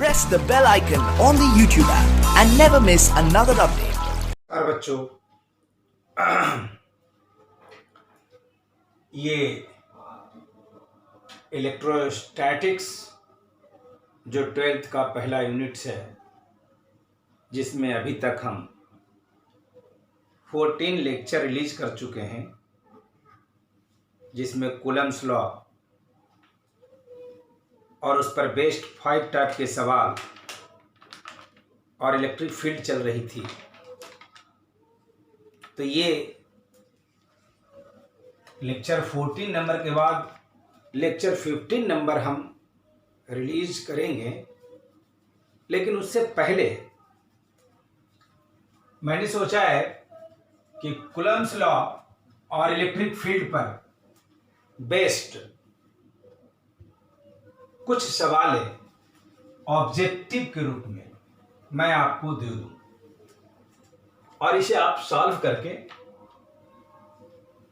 press the bell icon on the YouTube app and never miss another update. और बच्चों ये electrostatics जो 12th का पहला यूनिट्स है, जिसमें अभी तक हम 14 लेक्चर रिलीज कर चुके हैं, जिसमें कूलम्स लॉ और उस पर बेस्ड 5 टाइप के सवाल और इलेक्ट्रिक फील्ड चल रही थी। तो ये लेक्चर 14 नंबर के बाद लेक्चर 15 नंबर हम रिलीज करेंगे, लेकिन उससे पहले मैंने सोचा है कि कूलम्स लॉ और इलेक्ट्रिक फील्ड पर बेस्ड कुछ सवाल ऑब्जेक्टिव के रूप में मैं आपको दे दूं और इसे आप सॉल्व करके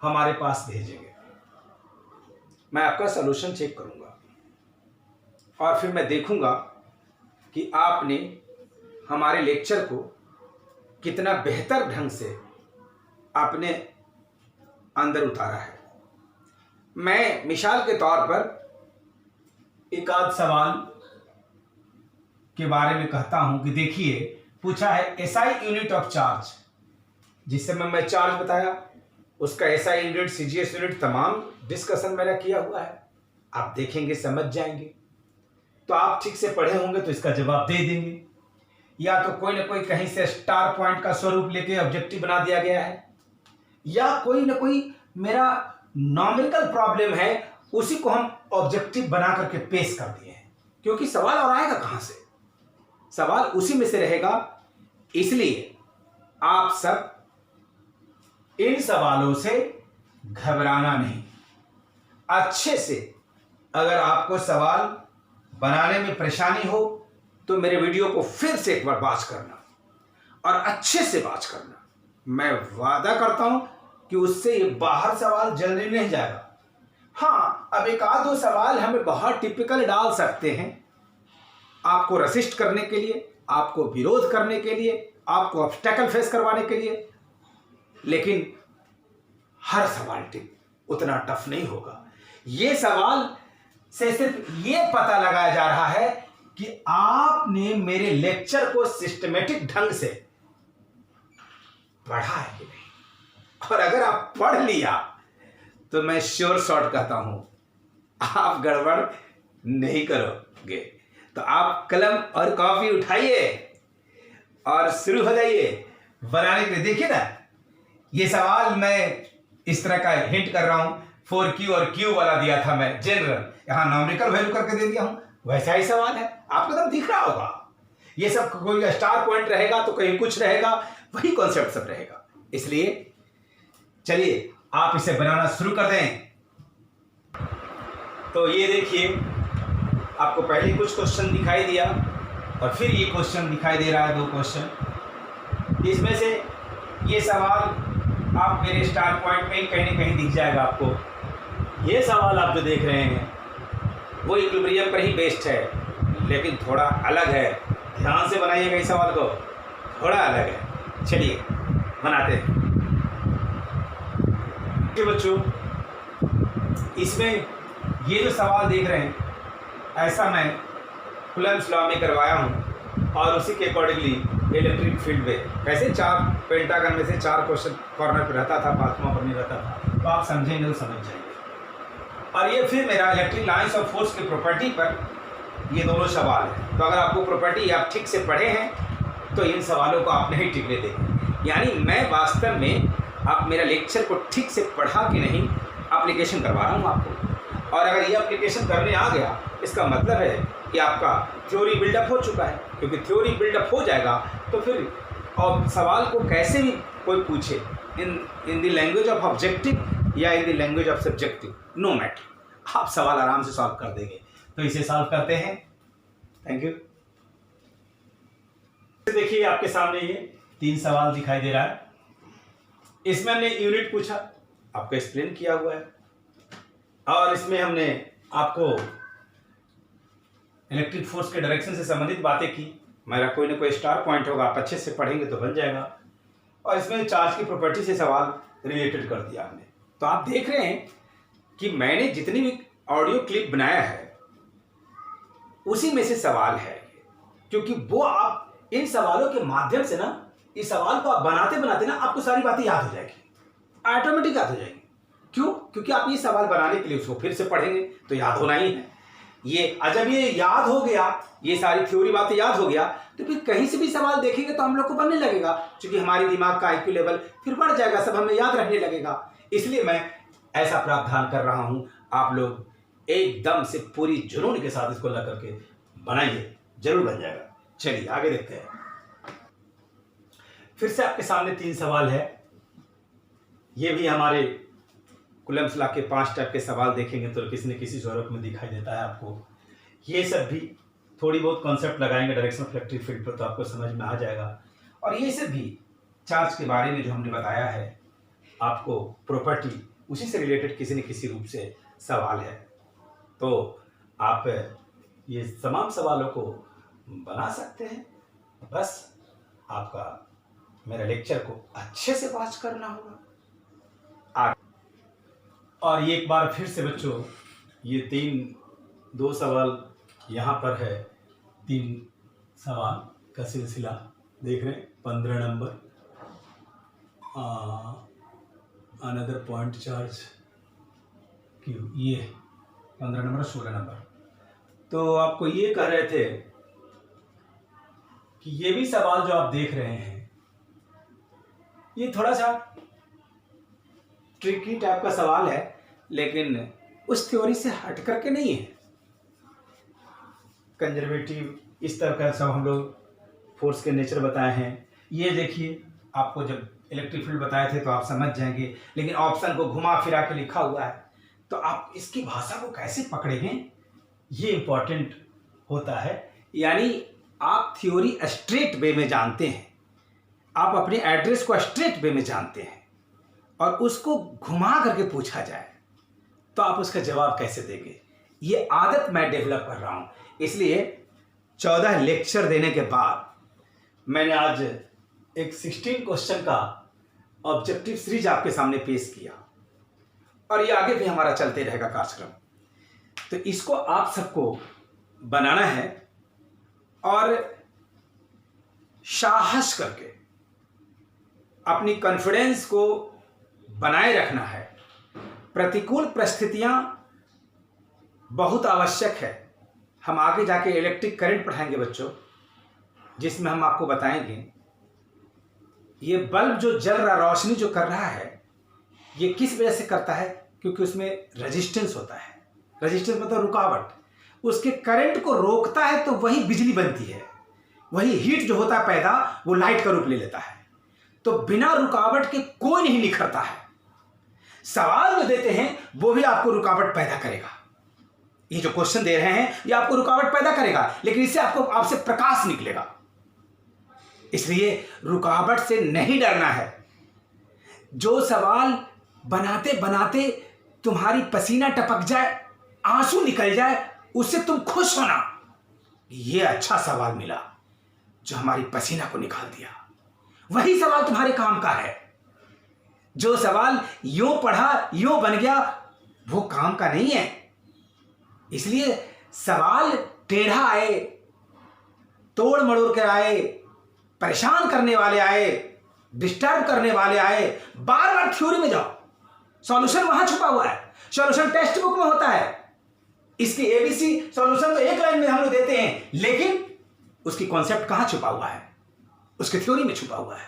हमारे पास भेजेंगे। मैं आपका सॉल्यूशन चेक करूंगा और फिर मैं देखूंगा कि आपने हमारे लेक्चर को कितना बेहतर ढंग से आपने अंदर उतारा है। मैं मिसाल के तौर पर एक आध सवाल के बारे में कहता हूं कि देखिए, पूछा है एसआई यूनिट ऑफ चार्ज, जिस समय मैं चार्ज बताया उसका एसआई यूनिट, सीजीएस यूनिट, तमाम डिस्कशन मेरा किया हुआ है। आप देखेंगे, समझ जाएंगे, तो आप ठीक से पढ़े होंगे तो इसका जवाब दे देंगे। या तो कोई ना कोई कहीं से स्टार पॉइंट का स्वरूप लेके ऑब्जेक्टिव बना दिया गया है, या कोई ना कोई मेरा नॉमेरिकल प्रॉब्लम है, उसी को हम ऑब्जेक्टिव बना करके पेश कर दिए हैं। क्योंकि सवाल और आएगा कहां से, सवाल उसी में से रहेगा। इसलिए आप सब इन सवालों से घबराना नहीं। अच्छे से अगर आपको सवाल बनाने में परेशानी हो तो मेरे वीडियो को फिर से एक बार वॉच करना और अच्छे से वॉच करना। मैं वादा करता हूं कि उससे ये बाहर सवाल जल्दी नहीं जाएगा। हाँ, अब एक आध दो सवाल हमें बहुत टिपिकल डाल सकते हैं, आपको रेसिस्ट करने के लिए, आपको विरोध करने के लिए, आपको ऑब्स्टेकल फेस करवाने के लिए, लेकिन हर सवाल उतना टफ नहीं होगा। ये सवाल से सिर्फ ये पता लगाया जा रहा है कि आपने मेरे लेक्चर को सिस्टमेटिक ढंग से पढ़ा है कि नहीं। और अगर आप पढ़ लिया तो मैं श्योर शॉट कहता हूं आप गड़बड़ नहीं करोगे। तो आप कलम और कॉपी उठाइए और शुरू हो जाइए बनाने के लिए। देखिए ना, ये सवाल मैं इस तरह का हिंट कर रहा हूं, 4Q और Q वाला दिया था मैं जनरल, यहां नॉमेरिकल वैल्यू करके दे दिया हूं। वैसा ही सवाल है, आपको तो दिख रहा होगा। ये सब कोई स्टार पॉइंट रहेगा तो कहीं कुछ रहेगा, वही कॉन्सेप्ट सब रहेगा। इसलिए चलिए आप इसे बनाना शुरू कर दें। तो ये देखिए, आपको पहले कुछ क्वेश्चन दिखाई दिया और फिर ये क्वेश्चन दिखाई दे रहा है, 2 क्वेश्चन। इसमें से ये सवाल आप मेरे स्टार पॉइंट में कहीं ना कहीं दिख जाएगा आपको। ये सवाल आप जो देख रहे हैं वो इक्विलिब्रियम पर ही बेस्ड है, लेकिन थोड़ा अलग है। ध्यान से बनाइएगा, इस सवाल को थोड़ा अलग है। चलिए बनाते हैं बच्चों। इसमें ये जो सवाल देख रहे हैं, ऐसा मैं कूलम्स लॉ में करवाया हूं और उसी के अकॉर्डिंगली इलेक्ट्रिक फील्ड में कैसे 4 पेंटागन में से 4 क्वेश्चन कॉर्नर पर रहता था, 5वां पर नहीं रहता था। तो आप समझेंगे तो समझ जाएंगे। और ये फिर मेरा इलेक्ट्रिक लाइन्स ऑफ फोर्स की प्रॉपर्टी पर ये दोनों सवाल है। तो अगर आपको प्रॉपर्टी आप ठीक से पढ़े हैं तो इन सवालों को आप नहीं टिकने देंगे। यानी मैं वास्तव में आप मेरा लेक्चर को ठीक से पढ़ा कि नहीं, एप्लीकेशन करवा रहा हूँ आपको। और अगर ये एप्लीकेशन करने आ गया, इसका मतलब है कि आपका थ्योरी बिल्डअप हो चुका है। क्योंकि थ्योरी बिल्डअप हो जाएगा तो फिर और सवाल को कैसे भी कोई पूछे, in the language of objective या in the language of subjective, no matter, आप सवाल आराम से सॉल्व कर देंगे। तो इसे सॉल्व करते हैं। Thank you. देखिए, आपके सामने ये 3 सवाल दिखाई दे रहा है। इसमें हमने यूनिट पूछा, आपको एक्सप्लेन किया हुआ है, और इसमें हमने आपको इलेक्ट्रिक फोर्स के डायरेक्शन से संबंधित बातें की। मेरा कोई ना कोई स्टार पॉइंट होगा, आप अच्छे से पढ़ेंगे तो बन जाएगा। और इसमें चार्ज की प्रॉपर्टी से सवाल रिलेटेड कर दिया हमने। तो आप देख रहे हैं कि मैंने जितनी भी ऑडियो क्लिप बनाया है उसी में से सवाल है, क्योंकि वो आप इन सवालों के माध्यम से ना, इस सवाल को आप बनाते बनाते ना आपको सारी बातें याद हो जाएगी, ऑटोमेटिक याद हो जाएगी। क्यों? क्योंकि आप ये सवाल बनाने के लिए उसको फिर से पढ़ेंगे तो याद होना ही है। जब ये याद हो गया, ये सारी थ्योरी बातें याद हो गया, तो फिर कहीं से भी सवाल देखेंगे तो हम लोग को बनने लगेगा, क्योंकि हमारे दिमाग का आईक्यू लेवल फिर बढ़ जाएगा, सब हमें याद रहने लगेगा। इसलिए मैं ऐसा प्रावधान कर रहा हूं। आप लोग एकदम से पूरी जुनून के साथ इसको लग करके बनाइए, जरूर बन जाएगा। चलिए आगे देखते हैं। फिर से आपके सामने 3 सवाल है। ये भी हमारे कुलम्ब्स लॉ के 5 टाइप के सवाल देखेंगे तो किसी न किसी स्वरूप में दिखाई देता है आपको। ये सब भी थोड़ी बहुत कॉन्सेप्ट लगाएंगे डायरेक्शन ऑफ इलेक्ट्रिक फील्ड पर तो आपको समझ में आ जाएगा। और ये सब भी चार्ज के बारे में जो हमने बताया है आपको, प्रॉपर्टी, उसी से रिलेटेड किसी न किसी रूप से सवाल है। तो आप ये तमाम सवालों को बना सकते हैं। बस आपका मेरे लेक्चर को अच्छे से वॉच करना होगा। और ये एक बार फिर से बच्चों, ये 2 सवाल यहाँ पर है, 3 सवाल का सिलसिला देख रहे हैं। 15 number another point charge Q, ये 15 नंबर 16 नंबर। तो आपको ये कह रहे थे कि ये भी सवाल जो आप देख रहे हैं ये थोड़ा सा ट्रिकी टाइप का सवाल है, लेकिन उस थ्योरी से हट करके नहीं है। कंजर्वेटिव इस तरह का सब हम लोग फोर्स के नेचर बताए हैं। ये देखिए, आपको जब इलेक्ट्रिक फील्ड बताए थे तो आप समझ जाएंगे, लेकिन ऑप्शन को घुमा फिरा के लिखा हुआ है तो आप इसकी भाषा को कैसे पकड़ेंगे, ये इंपॉर्टेंट होता है। यानी आप थ्योरी स्ट्रेट वे में जानते हैं, आप अपने एड्रेस को स्ट्रेट वे में जानते हैं, और उसको घुमा करके पूछा जाए तो आप उसका जवाब कैसे देंगे, ये आदत मैं डेवलप कर रहा हूं। इसलिए 14 लेक्चर देने के बाद मैंने आज एक 16 क्वेश्चन का ऑब्जेक्टिव सीरीज आपके सामने पेश किया, और ये आगे भी हमारा चलते रहेगा कार्यक्रम। तो इसको आप सबको बनाना है और साहस करके अपनी कॉन्फिडेंस को बनाए रखना है। प्रतिकूल परिस्थितियां बहुत आवश्यक है। हम आगे जाके इलेक्ट्रिक करंट पढ़ाएंगे बच्चों, जिसमें हम आपको बताएंगे ये बल्ब जो जल रहा, रोशनी जो कर रहा है, ये किस वजह से करता है, क्योंकि उसमें रेजिस्टेंस होता है। रेजिस्टेंस मतलब रुकावट, उसके करंट को रोकता है तो वही बिजली बनती है, वही हीट जो होता है पैदा, वो लाइट का रूप ले लेता है। तो बिना रुकावट के कोई नहीं निखरता है। सवाल जो देते हैं वो भी आपको रुकावट पैदा करेगा। ये जो क्वेश्चन दे रहे हैं ये आपको रुकावट पैदा करेगा, लेकिन इससे आपसे प्रकाश निकलेगा। इसलिए रुकावट से नहीं डरना है। जो सवाल बनाते बनाते तुम्हारी पसीना टपक जाए, आंसू निकल जाए, उससे तुम खुश होना, ये अच्छा सवाल मिला जो हमारी पसीना को निकाल दिया। वही सवाल तुम्हारे काम का है। जो सवाल यूं पढ़ा यूं बन गया, वो काम का नहीं है। इसलिए सवाल टेढ़ा आए, तोड़ मड़ोड़ कर आए, परेशान करने वाले आए, डिस्टर्ब करने वाले आए, बार बार थ्योरी में जाओ, सॉल्यूशन वहां छुपा हुआ है। सॉल्यूशन टेक्स्ट बुक में होता है। इसकी एबीसी सॉल्यूशन तो एक लाइन में हम लोग देते हैं, लेकिन उसकी कॉन्सेप्ट कहां छुपा हुआ है, उसके थ्योरी में छुपा हुआ है।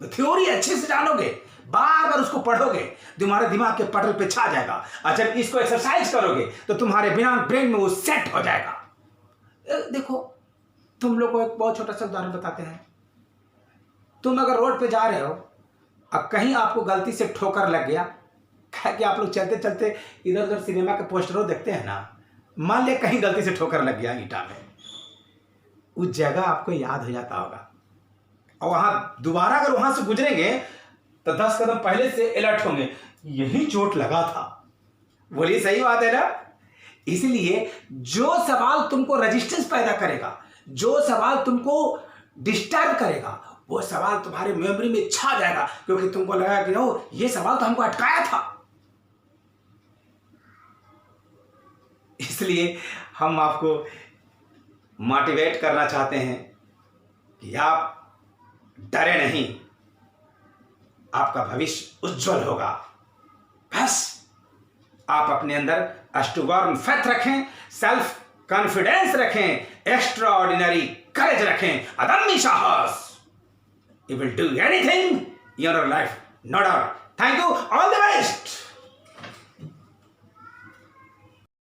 तो थ्योरी अच्छे से जानोगे, बार बार उसको पढ़ोगे, तुम्हारे दिमाग के पटल पे छा जाएगा। और जब इसको एक्सरसाइज करोगे तो तुम्हारे बिना ब्रेन में वो सेट हो जाएगा। देखो, तुम लोग को एक बहुत छोटा सा उदाहरण बताते हैं। तुम अगर रोड पे जा रहे हो, अब कहीं आपको गलती से ठोकर लग गया, कि आप लोग चलते चलते इधर उधर सिनेमा के पोस्टरों देखते हैं ना, मान लिया कहीं गलती से ठोकर लग गया ईंटा में, उस जगह आपको याद हो जाता होगा, और वहां दोबारा अगर वहां से गुजरेंगे तो 10 कदम पहले से अलर्ट होंगे, यही चोट लगा था। बोलिए सही बात है ना। इसलिए जो सवाल तुमको रेजिस्टेंस पैदा करेगा, जो सवाल तुमको डिस्टर्ब करेगा, वो सवाल तुम्हारे मेमोरी में छा जाएगा, क्योंकि तुमको लगा कि ओ ये सवाल तो हमको अटकाया था। इसलिए हम आपको मोटिवेट करना चाहते हैं कि आप डरे नहीं, आपका भविष्य उज्जवल होगा। बस आप अपने अंदर अस्टुवर्म फेथ रखें, सेल्फ कॉन्फिडेंस रखें, एक्स्ट्राऑर्डिनरी करेज रखें, अदम्य साहस। You will do anything in your life, no doubt. Thank you, all the best.